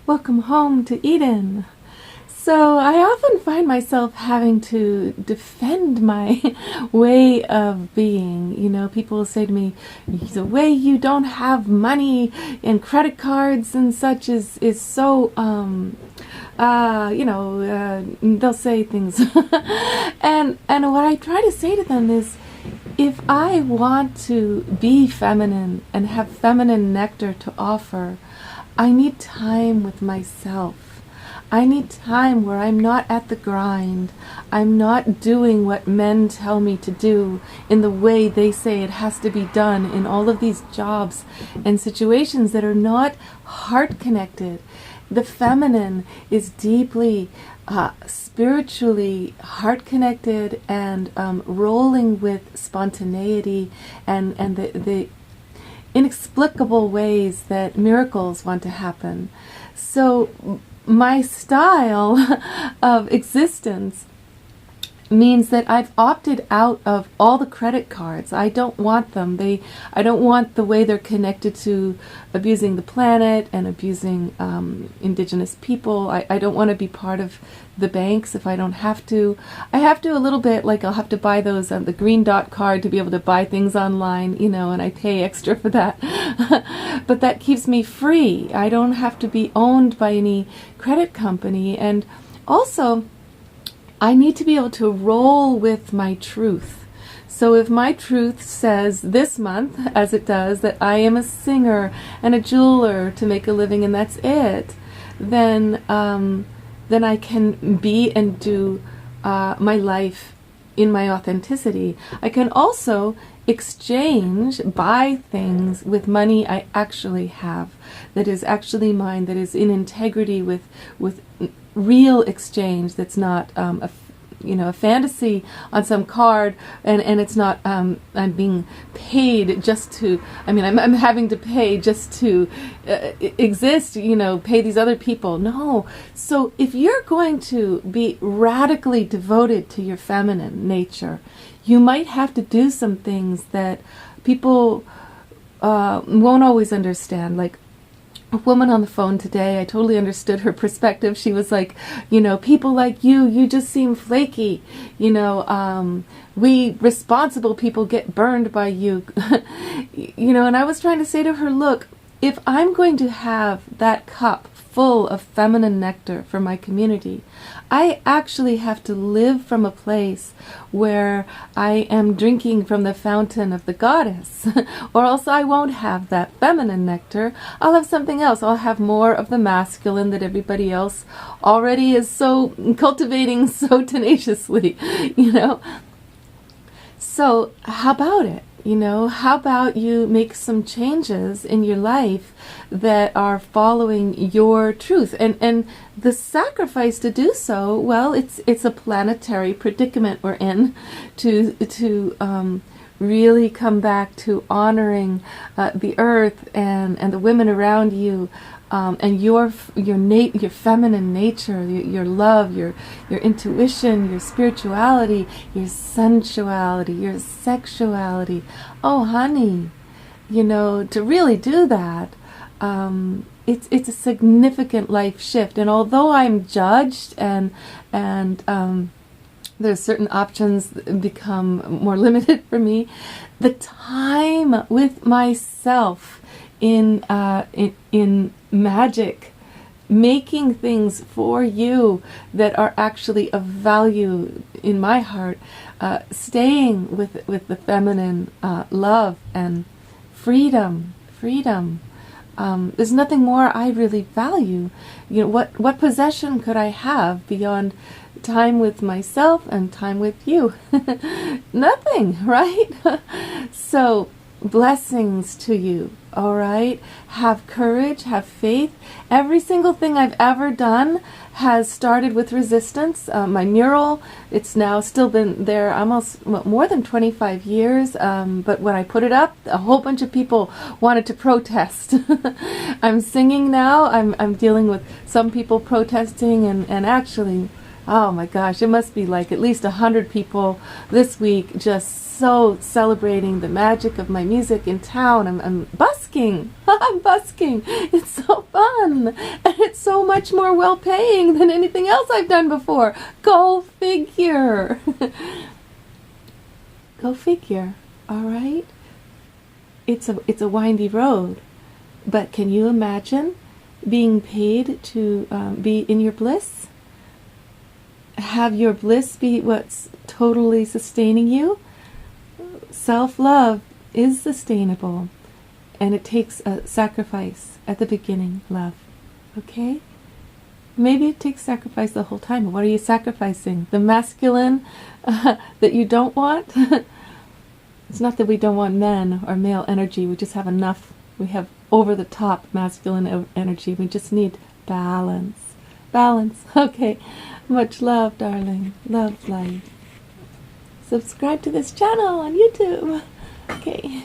Welcome home to Eden. So I often find myself having to defend my way of being. You know, people will say to me, the way you don't have money and credit cards and such is so, they'll say things. and what I try to say to them is, if I want to be feminine and have feminine nectar to offer, I need time with myself. I need time where I'm not at the grind. I'm not doing what men tell me to do in the way they say it has to be done in all of these jobs and situations that are not heart connected. The feminine is deeply spiritually heart connected and rolling with spontaneity and the inexplicable ways that miracles want to happen. So my style of existence means that I've opted out of all the credit cards. I don't want them. I don't want the way they're connected to abusing the planet and abusing indigenous people. I don't want to be part of the banks if I don't have to. I have to a little bit, like I'll have to buy those the green dot card to be able to buy things online, and I pay extra for that. But that keeps me free. I don't have to be owned by any credit company. And also, I need to be able to roll with my truth. So if my truth says this month, as it does, that I am a singer and a jeweler to make a living and that's it, then I can be and do my life in my authenticity. I can also buy things with money I actually have, that is actually mine, that is in integrity with real exchange, that's not a fantasy on some card, and it's not I'm being paid just to, I'm having to pay just to exist, pay these other people. No. So if you're going to be radically devoted to your feminine nature, you might have to do some things that people won't always understand. Like a woman on the phone today, I totally understood her perspective. She was like, people like you just seem flaky. We responsible people get burned by you. And I was trying to say to her, look, if I'm going to have that cup full of feminine nectar for my community, I actually have to live from a place where I am drinking from the fountain of the goddess, or else I won't have that feminine nectar. I'll have something else. I'll have more of the masculine that everybody else already is so cultivating so tenaciously, So how about it? How about you make some changes in your life that are following your truth? And the sacrifice to do so, well, it's a planetary predicament we're in to really come back to honoring the earth and the women around you, and your feminine nature, your love, your intuition, your spirituality, your sensuality, your sexuality. Oh, honey, to really do that, it's a significant life shift. And although I'm judged and there's certain options that become more limited for me, the time with myself in magic, making things for you that are actually of value in my heart, staying with the feminine love and freedom. There's nothing more I really value. What possession could I have beyond time with myself and time with you? Nothing, right? So blessings to you. All right, have courage, have faith. Every single thing I've ever done has started with resistance. My mural, it's now still been there almost more than 25 years. But when I put it up, a whole bunch of people wanted to protest. I'm singing now. I'm dealing with some people protesting, and actually, oh my gosh, it must be like at least 100 people this week just so celebrating the magic of my music in town. I'm busking. I'm busking. It's so fun. And it's so much more well-paying than anything else I've done before. Go figure. Go figure. All right? It's a windy road. But can you imagine being paid to be in your bliss? Have your bliss be what's totally sustaining you? Self-love is sustainable, and it takes a sacrifice at the beginning, love. Okay? Maybe it takes sacrifice the whole time. What are you sacrificing? The masculine that you don't want? It's not that we don't want men or male energy. We just have enough. We have over-the-top masculine energy. We just need balance. Balance. Okay. Much love, darling. Love life. Subscribe to this channel on YouTube. Okay.